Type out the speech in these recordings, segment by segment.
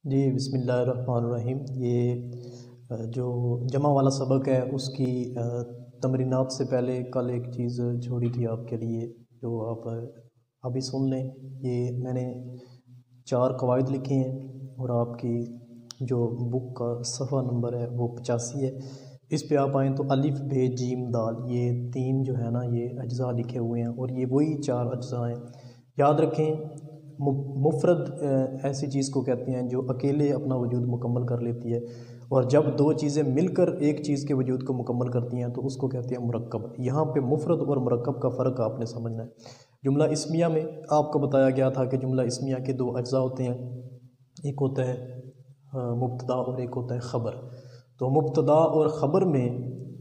जी बिस्मिल्लाहिर्रहमानिर्रहीम। ये जो जमा वाला सबक है उसकी तमरीनात से पहले कल एक चीज़ छोड़ी थी आपके लिए, जो आप अभी सुन लें। ये मैंने 4 कवायद लिखे हैं और आपकी जो बुक का सफ़ा नंबर है वो 85 है। इस पे आप आएँ तो अलिफ बे जीम दाल, ये 3 जो है ना ये अज्ज़ा लिखे हुए हैं और ये वही 4 अज्ज़ा हैं। याद रखें, मुफ़रद ऐसी चीज़ को कहते हैं जो अकेले अपना वजूद मुकम्मल कर लेती है, और जब 2 चीज़ें मिलकर एक चीज़ के वजूद को मुकम्मल करती हैं तो उसको कहते हैं मुरक्कब। यहाँ पे मुफ़रद और मुरक्कब का फ़र्क आपने समझना है। जुमला इस्मिया में आपको बताया गया था कि जुमला इस्मिया के 2 अज्ज़ा होते हैं, एक होता है मुब्तदा और एक होता है ख़बर। तो मुब्तदा और ख़बर में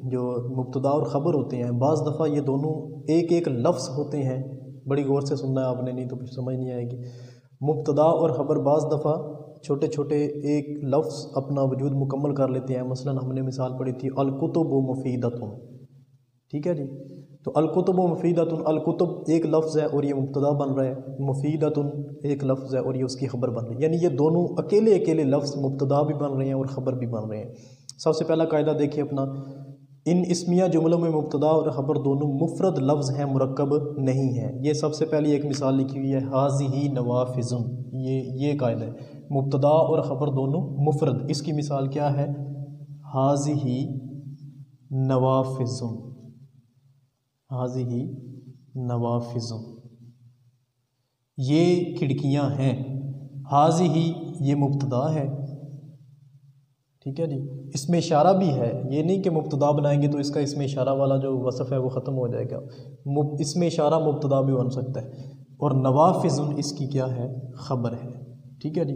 जो मुब्तदा और ख़बर होते हैं, बाज़ दफ़ा ये दोनों एक एक लफ्ज़ होते हैं। बड़ी गौर से सुनना है आपने, नहीं तो कुछ समझ नहीं आएगी। मुब्तदा और ख़बर बाज़ दफ़ा छोटे छोटे एक लफ्ज़ अपना वजूद मुकम्मल कर लेते हैं। मसलन हमने मिसाल पढ़ी थी अल-कुतुबु मुफ़ीदतुन, ठीक है जी। तो अल-कुतुबु मुफ़ीदतुन, अल-कुतुब एक लफ्ज़ है और ये मुब्तदा बन रहा है, मुफ़ीदतुन एक लफ्ज़ है और ये उसकी ख़बर बन रही है। यानी ये दोनों अकेले अकेले लफ्ज़ मुब्तदा भी बन रहे हैं और ख़बर भी बन रहे हैं। सबसे पहला कायदा देखिए अपना, इन इस्मिया जुमलों में मुब्तदा और ख़बर दोनों मुफ़रद लफ्ज़ हैं, मुरक्कब नहीं है। ये सबसे पहली एक मिसाल लिखी हुई है, हाज़िही नवाफ़िज़ुन, ये कायदा है। मुब्तदा और ख़बर दोनों मुफ़रद, इसकी मिसाल क्या है, हाज़िही नवाफ़िज़ुन, हाज़िही नवाफ़िज़ुन, ये खिड़कियाँ हैं। हाज़िही ये मुब्तदा है, ठीक है जी। इसमें इशारा भी है, ये नहीं कि मुब्तदा बनाएंगे तो इसका इसमें इशारा वाला जो वसफ़ है वो ख़त्म हो जाएगा। इसमें इशारा मुब्तदा भी बन सकता है। और नवाफ़िज़ुन इसकी क्या है, ख़बर है, ठीक है जी।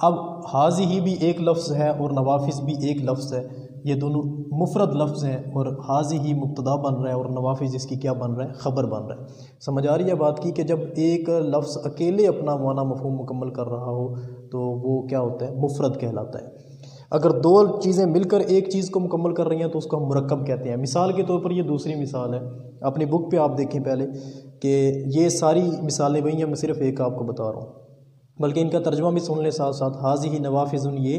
अब हाज़िही भी एक लफ्ज़ है और नवाफ़िज़ भी एक लफ्ज़ है, ये दोनों मुफ़रद लफ्ज़ हैं और हाज़िही मुब्तदा बन रहा है और नवाफ़िज़ इसकी क्या बन रहा है, ख़बर बन रहा है। समझ आ रही है बात की, कि जब एक लफ्ज़ अकेले अपना माना मफ़हूम मुकम्मल कर रहा हो तो वो क्या होता है, मुफ़रद कहलाता है। अगर 2 चीज़ें मिलकर एक चीज़ को मुकम्मल कर रही हैं तो उसको हम मुरक्कब कहते हैं। मिसाल के तौर पर ये दूसरी मिसाल है, अपनी बुक पे आप देखें पहले कि ये सारी मिसालें वही हैं, मैं सिर्फ़ एक आपको बता रहा हूँ, बल्कि इनका तर्जुमा भी सुन लें साथ साथ। हाज़िही नवाफ़िज़ुन, ये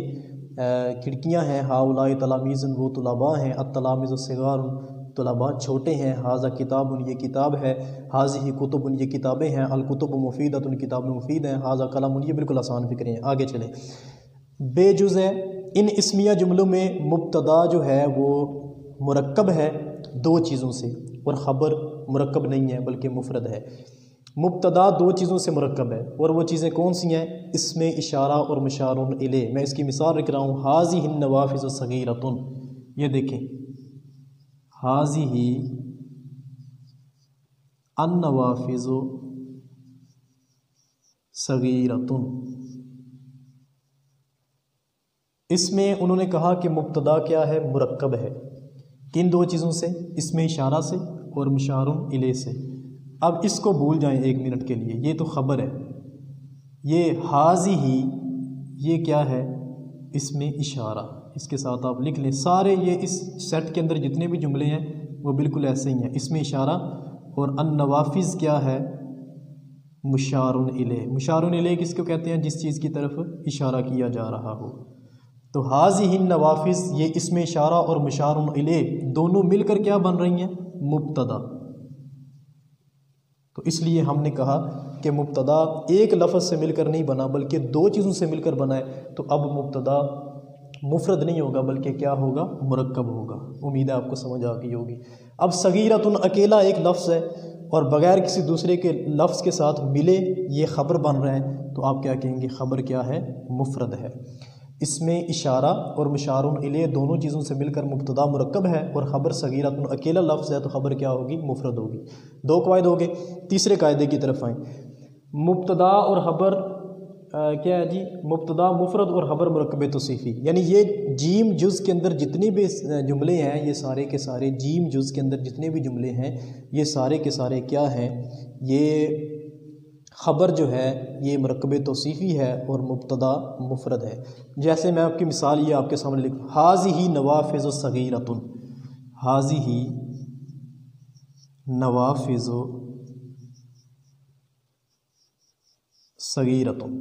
खिड़कियाँ हैं। हाउलाए तलामीज़ुन, वो तुलबा हैं। अत-तलामीज़ु सिगारुन, तुलबा छोटे हैं। हाज़ा किताबुन, ये किताब है। हाज़िही कुतुबुन, ये किताबें हैं। अल-कुतुबु मुफ़ीदतुन, किताबें मुफ़ीद हैं। हाज़ा कलमुन, ये बिल्कुल आसान फ़िक्रे हैं। आगे चलें, बेजुज़ है इन इस्मिया जुमलों में मुब्तदा जो है वो मुरक्कब है 2 चीज़ों से, और ख़बर मुरक्कब नहीं है बल्कि मुफ़रद है। मुब्तदा 2 चीज़ों से मुरक्कब है और वो चीज़ें कौन सी हैं, इसमें इशारा और मुशारुन इले। मैं इसकी मिसाल लिख रहा हूँ, हाज़िहिन नवाफ़िज़ु सगीरतुन, ये देखें, हाज़िही अन नवाफ़िज़ु सगीरतुन। इसमें उन्होंने कहा कि मुब्तदा क्या है, मुरक्कब है, किन 2 चीज़ों से, इसमें इशारा से और मुशारुन इले से। अब इसको भूल जाएं 1 मिनट के लिए, ये तो ख़बर है। ये हाज़िही, ये क्या है, इसमें इशारा, इसके साथ आप लिख लें सारे, ये इस सेट के अंदर जितने भी जुमले हैं वो बिल्कुल ऐसे ही हैं, इसमें इशारा। और अन नवाफ़िज़ क्या है, मुशारुन इले। मुशारुन इले किसको कहते हैं, जिस चीज़ की तरफ इशारा किया जा रहा हो। तो हाज़िहिन नवाफ़िज़, ये इसमें इशारा और मुशारुन इले दोनों मिलकर क्या बन रही हैं, मुब्तदा। तो इसलिए हमने कहा कि मुब्तदा एक लफ्ज़ से मिलकर नहीं बना बल्कि 2 चीज़ों से मिलकर बना है। तो अब मुब्तदा मुफ़रद नहीं होगा बल्कि क्या होगा, मुरक्कब होगा। उम्मीद है आपको समझ आ गई होगी। अब सगीरतुन अकेला एक लफ्ज़ है और बग़ैर किसी दूसरे के लफ्ज़ के साथ मिले ये ख़बर बन रहा है, तो आप क्या कहेंगे, ख़बर क्या है, मुफ़रद है। इसमें इशारा और मुशारुन इले दोनों चीज़ों से मिलकर मुब्तदा मुरक्कब है और ख़बर सगीरतुन अकेला लफ्ज़ है, तो ख़बर क्या होगी, मुफ़रद होगी। 2 कवायद हो गए। तीसरे कायदे की तरफ आएँ। मुब्तदा और ख़बर क्या है जी, मुब्तदा मुफ़रद और ख़बर मुरक्कब तौसीफ़ी, यानी ये जीम जुज़ के अंदर जितने भी जुमले हैं, ये सारे के सारे जीम जुज़ के अंदर जितने भी जुमले हैं ये सारे के सारे क्या हैं, ये ख़बर जो है ये मुरक्कब तौसीफ़ी है और मुब्तदा मुफ़रद है। जैसे मैं आपकी मिसाल ये आपके सामने लिख, हाज़िही नवाफ़िज़ु सगीरतुन, हाज़िही नवाफ़िज़ु सगीरतुन,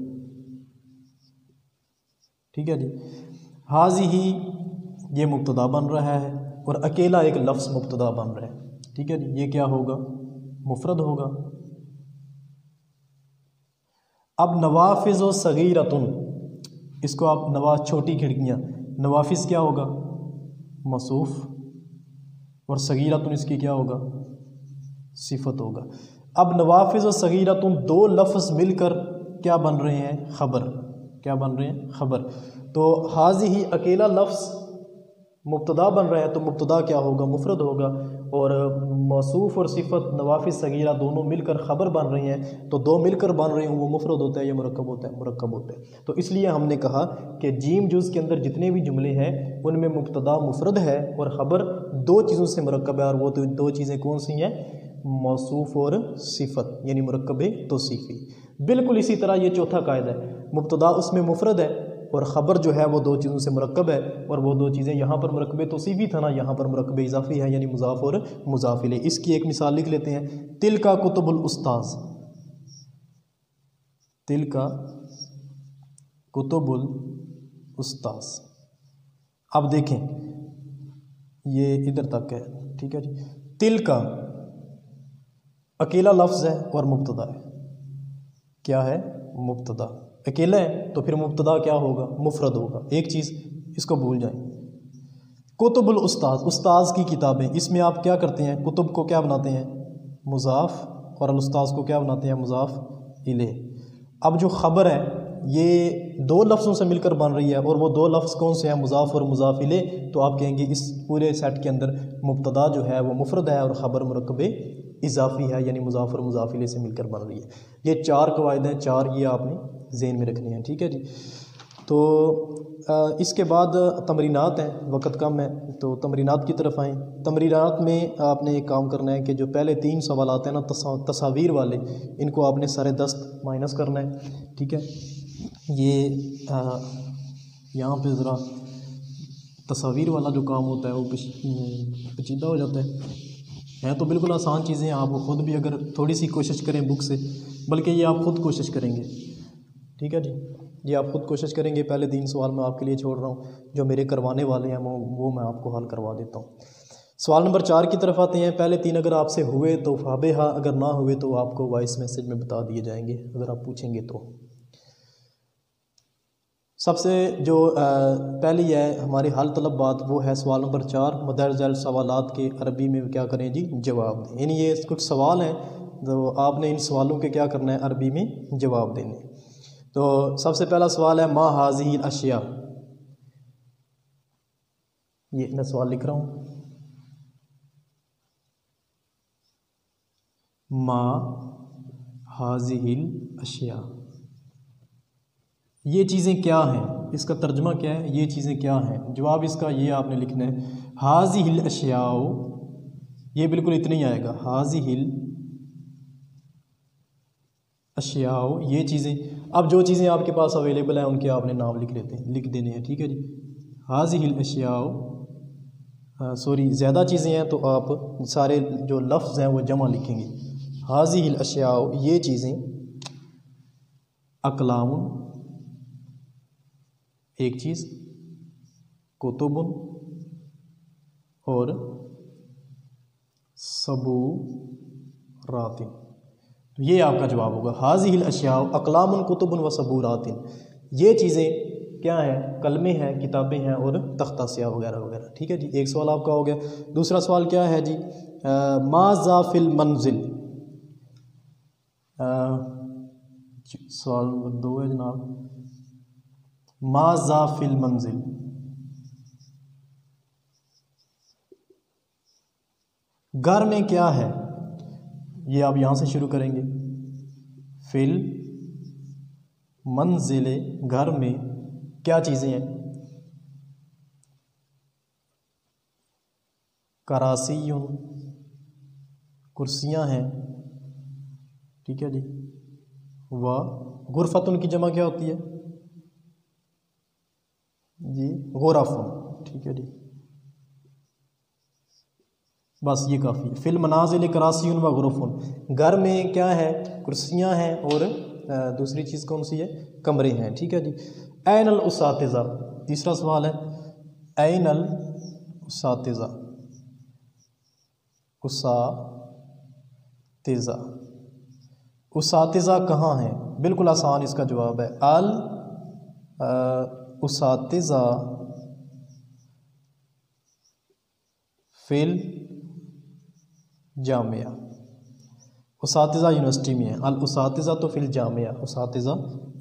ठीक है जी। हाजी ही ये मुब्तदा बन रहा है और अकेला एक लफ्ज़ मुब्तदा बन रहा है, ठीक है जी। ये क्या होगा? मुफरद होगा। अब नवाफिज़ व सगीरतुन, इसको आप छोटी खिड़कियाँ, नवाफिज़ क्या होगा? मसूफ़, और सगीरतुन इसकी क्या होगा? सिफत होगा। अब नवाफिज़ व सगीरतुन दो लफ्ज़ मिलकर क्या बन रहे हैं? ख़बर। क्या बन रहे हैं? ख़बर। तो हाज़ी ही अकेला लफ्ज़ मुब्तदा बन रहा है, तो मुब्तदा क्या होगा? मुफरद होगा। और मौसूफ़ और सिफत नवाफिज़ सगीरा दोनों मिलकर ख़बर बन रही हैं, तो दो मिलकर बन रहे हैं, वो मुफरद होता है या मुरक्कब होता है? मुरक्कब होता है। तो इसलिए हमने कहा कि जीम जुज़ के अंदर जितने भी जुमले हैं उनमें मुब्तदा मुफरद है और ख़बर दो चीज़ों से मुरक्कब है, और वो तो दो चीज़ें कौन सी हैं? मौसूफ़ और सिफत, यानी मुरक्कब तौसीफ़ी। बिल्कुल इसी तरह ये चौथा कायदा है, मुब्तदा उसमें मुफरद है और ख़बर जो है वो दो चीज़ों से मुरक्कब है, और वो दो चीज़ें यहाँ पर मुरक्कब तौसीफ़ी था ना, यहाँ पर मुरक्कब इज़ाफ़ी है, यानी मुज़ाफ़ और मुज़ाफ़ इलैह। इसकी एक मिसाल लिख लेते हैं, तिल का कुतुबुल उस्ताज़, तिल का कुतुबुल उस्ताज़। अब देखें ये इधर तक है, ठीक है जी। तिल का अकेला लफ्ज़ है और मुब्तदा है। क्या है? मुब्तदा। अकेला है तो फिर मुब्तदा क्या होगा? मुफरद होगा। एक चीज़ इसको भूल जाएं, कुतुबुल उस्ताज़, उस्ताज़ की किताबें, इसमें आप क्या करते हैं? कुतुब को क्या बनाते हैं? मुज़ाफ़, और उस्ताज़ को क्या बनाते हैं? मुज़ाफ़ इलैह। अब जो ख़बर है ये दो लफ्ज़ों से मिलकर बन रही है, और वो दो लफ्ज़ कौन से हैं? मुज़ाफ़ और मुज़ाफ़ इलैह। तो आप कहेंगे इस पूरे सेट के अंदर मुब्तदा जो है वो मुफरद है और ख़बर मुरक्कब इज़ाफ़ी है, यानी मुज़ाफ़ और मुज़ाफ़ इलैह से मिलकर बन रही है। ये चार कवायद हैं, चार ये आपने ज़हन में रखने हैं, ठीक है जी। तो इसके बाद तमरीनात हैं, वक़्त कम है तो तमरीनात की तरफ आएँ। तमरीनात में आपने एक काम करना है कि जो पहले 3 सवालात हैं ना तस्वीर वाले, इनको आपने सारे 10 माइनस करना है, ठीक है। ये यहाँ पे ज़रा तस्वीर वाला जो काम होता है वो पेचीदा हो जाता है तो बिल्कुल आसान चीज़ें हैं, आप ख़ुद भी अगर थोड़ी सी कोशिश करें बुक से, बल्कि ये आप ख़ुद कोशिश करेंगे, ठीक है जी। ये आप ख़ुद कोशिश करेंगे। पहले 3 सवाल मैं आपके लिए छोड़ रहा हूँ, जो मेरे करवाने वाले हैं वो मैं आपको हल करवा देता हूँ। सवाल नंबर 4 की तरफ आते हैं। पहले 3 अगर आपसे हुए तो फाबेहा, अगर ना हुए तो आपको वॉइस मैसेज में बता दिए जाएंगे अगर आप पूछेंगे तो। सबसे जो पहली है हमारी हल तलब बात, वो है सवाल नंबर 4, मदरजल सवालात के अरबी में क्या करें जी? जवाब दें। यानी ये कुछ सवाल हैं तो आपने इन सवालों के क्या करना है? अरबी में जवाब देने। तो सबसे पहला सवाल है, मा हाज़िहिल अशिया। ये मैं सवाल लिख रहा हूँ, मा हाज़िहिल अशिया, ये चीज़ें क्या हैं? इसका तर्जुमा क्या है? ये चीज़ें क्या हैं? जवाब इसका ये आपने लिखना है, हाज़िहिल अशियाओ, ये बिल्कुल इतना ही आएगा, हाज़िहिल अशियाओ, ये चीज़ें। अब जो चीज़ें आपके पास अवेलेबल हैं उनके आपने नाम लिख देने हैं, ठीक है जी। हाज़िहिल अशियाओ, सॉरी ज़्यादा चीज़ें हैं तो आप सारे जो लफ्ज़ हैं वो जमा लिखेंगे। हाज़िहिल अशियाओ, ये चीज़ें, अक़लामुन, एक चीज़, कुतुबुन और सबूरातिन। तो ये आपका जवाब होगा, हाज़िहिल अशियाउ अक़लामुन कुतुबुन व सबूरातिन। ये चीज़ें क्या हैं? कलमे हैं, किताबें हैं और तख्ता स्याह वगैरह वगैरह, ठीक है जी। एक सवाल आपका हो गया। दूसरा सवाल क्या है जी? माज़ा फ़िल मंज़िल। सवाल नंबर 2 है जनाब, माज़ा फ़िल मंज़िल। घर में क्या है? ये आप यहाँ से शुरू करेंगे, फ़िल मंज़िल, घर में क्या चीज़ें हैं? करासियुन, कुर्सियाँ हैं, ठीक है जी। व गुरफ़तुन की जमा क्या होती है जी? गुरफ़ुन, ठीक है जी। बस ये काफ़ी है। फ़िल मनाज़िल करासियुन व गुरफ़ुन, घर में क्या है? कुर्सियाँ हैं और दूसरी चीज़ कौन सी है? कमरे हैं, ठीक है जी। ऐनल उसातिज़ा, तीसरा सवाल है ऐनल उसातिज़ा, उसातिज़ा, उसातिज़ा कहाँ हैं? बिल्कुल आसान इसका जवाब है अल उसातिज़ा फिल जामिया, उसातिज़ा यूनिवर्सिटी में है। अल उसातिज़ा तो फिल जामिया, उसातिज़ा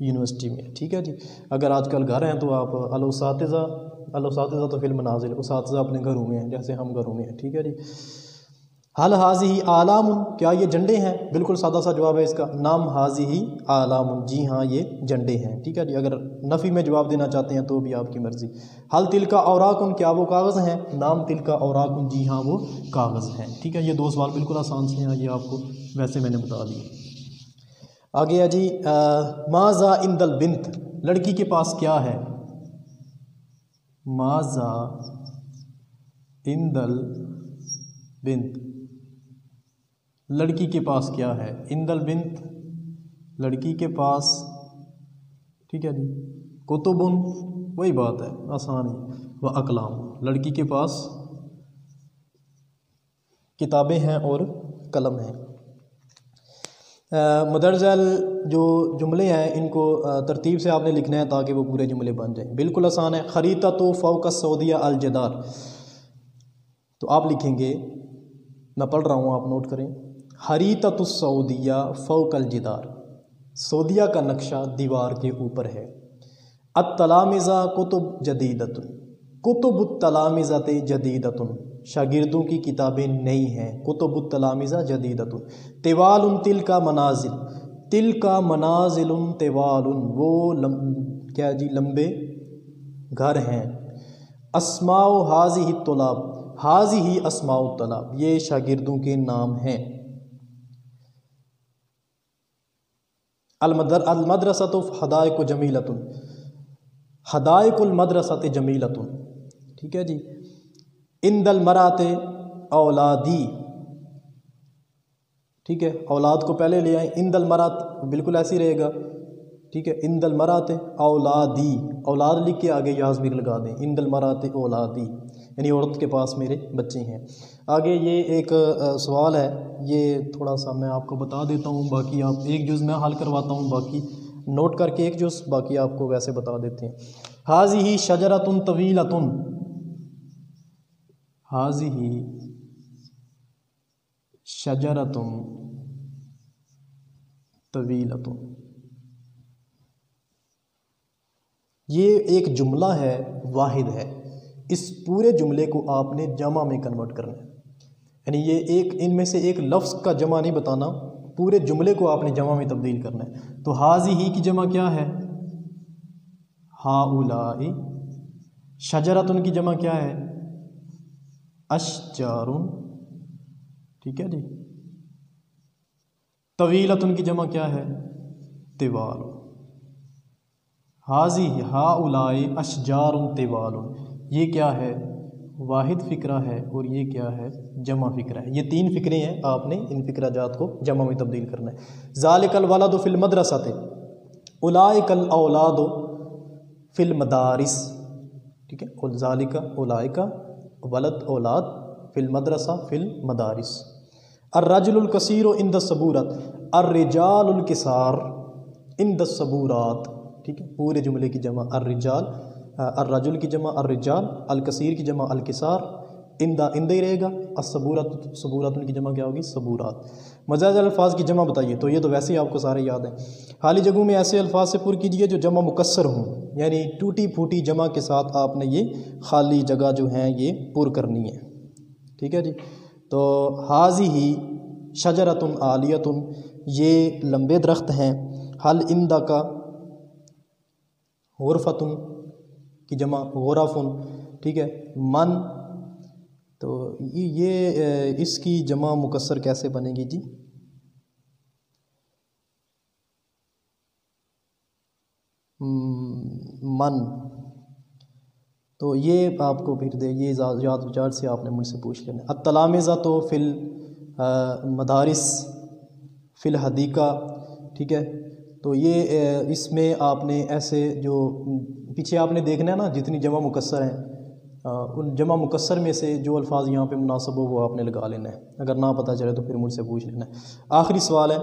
यूनिवर्सिटी में है। ठीक है जी। अगर आजकल घर हैं तो आप अल उसातिज़ा तो फिल मनाजिल, उसातिज़ा अपने घरों में हैं जैसे हम घरों में हैं। ठीक है जी। हल हाज़िही आलामुन, क्या ये झंडे हैं? बिल्कुल सादा सा जवाब है इसका, नाम हाज़िही आलामुन, जी हाँ ये झंडे हैं। ठीक है जी। अगर नफ़ी में जवाब देना चाहते हैं तो भी आपकी मर्ज़ी। हल तिलका औराकुन, क्या वो कागज़ हैं? नाम तिलका औराकुन, जी हाँ वो कागज़ हैं। ठीक है, ये दो सवाल बिल्कुल आसान से हैं, ये आपको वैसे मैंने बता दिए। आगे है जी माज़ा इंदल बिन्त, लड़की के पास क्या है? माज़ा इंदल बिन्त, लड़की के पास क्या है? इंदल बिन्त, लड़की के पास, ठीक है जी। कुतुबुन, वही बात है, आसान है। व अकलाम, लड़की के पास किताबें हैं और कलम है। मदरजल जो जुमले हैं इनको तरतीब से आपने लिखना है ताकि वो पूरे जुमले बन जाएं। बिल्कुल आसान है। ख़रीता तो फ़ौक़ सऊदिया अल जदार, तो आप लिखेंगे, मैं पढ़ रहा हूँ आप नोट करें। ख़रीता तो सऊदिया फ़ौक़ अल जदार, सऊदिया का नक्शा दीवार के ऊपर है। अत-तलामिज़ा कुतुब जदीदतुन, कुतुबुत तलामिज़ात जदीदतुन, शागिर्दों की किताबें नई हैं। कुतुबुत तलामिज़ा जदीदतुन। तिवालुन तिलका मनाजिल, तिलका मनाजिलुन तिवालुन, वो क्या जी लंबे घर हैं। अस्माउ हाज़िही तुलाब, हाज़िही अस्माउ तुलाब, ये शागिर्दों के नाम हैं। अलमदरसतु हदायक जमीलतुन, हदायकुल मदरसत जमीलतुन, ठीक है जी। इंदल मराते औलादी, ठीक है, औलाद को पहले ले आए। इंदल मरात बिल्कुल ऐसे ही रहेगा, ठीक है। इंदल मराते औलादी, औलाद लिख के आगे याज़मीर लगा दें। इंदल मराते औलादी, यानी औरत के पास मेरे बच्चे हैं। आगे ये एक सवाल है, ये थोड़ा सा मैं आपको बता देता हूँ, बाकी आप एक जुज़ मैं हल करवाता हूँ, बाकी नोट करके एक जुज़, बाकी आपको वैसे बता देते हैं। हाज़िही शजरतुन तवीलतुन, हाज़िही शजरतुन तवीलतुन, ये एक जुमला है, वाहिद है। इस पूरे जुमले को आपने जमा में कन्वर्ट करना है, यानी ये एक इनमें से एक लफ्ज़ का जमा नहीं बताना, पूरे जुमले को आपने जमा में तब्दील करना है। तो हाज़िही की जमा क्या है? हाउलाई। शजरतुन की जमा क्या है? अशजारुन, ठीक है जी। तवीलतुन की जमा क्या है? तिवाल। हाजी हाउलाई अशजारुन तिवालुन, ये क्या है? वाहिद फ़िक्रा है, और ये क्या है? जमा फ़िक्रा है। ये तीन फ़िक्रे हैं, आपने इन फ़िक्राजात को जमा में तब्दील करना है। ज़ालिकल वलदु फ़िल मदरसते, उलाइकल औलादु फ़िल मदारिस, ठीक है। और ज़ालिका उलाइका वलद औलाद, फ़िल मदरसा फ़िल मदारिस। अर्रजुलुल कसीरु इंद सबूरत, अर्रिजालुल किसार इंद सबूरात, ठीक है। पूरे जुमले की जमा अर्रिजाल, अर्रजुल की जमा अर्रिजाल, अल कसीर की जमा अल किसार, इंदा इंदा ही रहेगा। असबूरत सबूरत की जमा क्या होगी? सबूरात। मजाज अल्फाज की जमा बताइए, तो ये तो वैसे ही आपको सारे याद हैं। खाली जगहों में ऐसे अल्फाज से पुर कीजिए जो जमा मुकस्सर हों, यानी टूटी फूटी जमा के साथ आपने ये खाली जगह जो हैं ये पुर करनी है, ठीक है जी। तो हाज़िही शजरतुन आलियतुन, ये लंबे दरख्त हैं। हल इंदा का गुरफ़तुन की जमा गुरफ़ुन, ठीक है। मन, तो ये इसकी जमा मुकस्सर कैसे बनेगी जी? मन, तो ये आपको फिर दे, ये याद विचार से आपने मुझसे पूछ लेना। अत-तलामिज़ा तो फिल मदारिस फ़िल हदीका, ठीक है। तो ये इसमें आपने ऐसे जो पीछे आपने देखना है ना, जितनी जमा मुकस्सर हैं उन जमा मुकस्सर में से जो अल्फाज यहाँ पे मुनासिब हो वो आपने लगा लेना है। अगर ना पता चले तो फिर मुझसे पूछ लेना है। आखिरी सवाल है,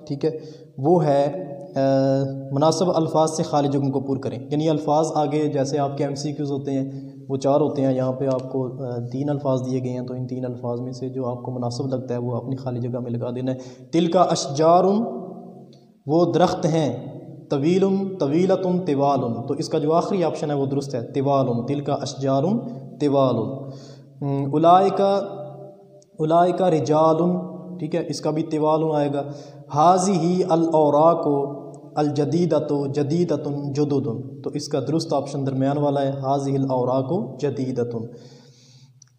ठीक है, वो है मुनासिब अल्फाज से खाली जगह को पूर करें। यानी अल्फाज आगे जैसे आपके MCQs होते हैं वो 4 होते हैं, यहाँ पे आपको 3 अल्फाज दिए गए हैं, तो इन 3 अल्फाज में से जो आपको मुनासिब लगता है वो अपनी खाली जगह में लगा देना है। तिल का अशजारुन, वो दरख्त हैं, तवीलुन तवीलतुन तिवालुन, तो इसका जो आखिरी ऑप्शन है वो दुरुस्त है, तिवालुन, तिल का अशजारुन तिवालुन। उलाइका रिजालुन, ठीक है, इसका भी तिवालुन आएगा। हाज़िही अल औराको अल जदीदतो जदीदतुन जुदुदुन, तो इसका दुरुस्त ऑप्शन दरमियान वाला है, हाज़िहिल औराको जदीदतुन,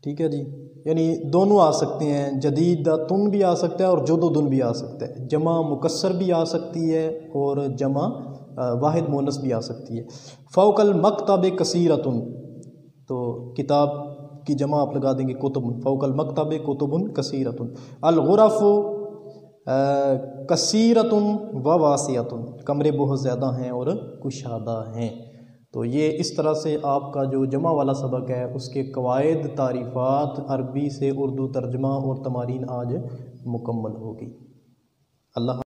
ठीक है जी। यानी दोनों आ सकते हैं, जदीदतुन भी आ सकता है और जुदुदुन भी आ सकता है, जमा मुकस्सर भी आ सकती है और जमा वाहिद मुअन्नस भी आ सकती है। फ़ौकल मकतब कसीरतुन, तो किताब की जमा आप लगा देंगे कुतुबुन, फ़ौकल मकतब कुतुबुन कसीरतुन। अल गुरफ़ु कसीरतुन व वासियतुन, कमरे बहुत ज़्यादा हैं और कुशादा हैं। तो ये इस तरह से आपका जो जमा वाला सबक है उसके कवायद, तारीफ़ात, अरबी से उर्दू तर्जमा और तमारीन आज मुकम्मल होगी। अल्लाह।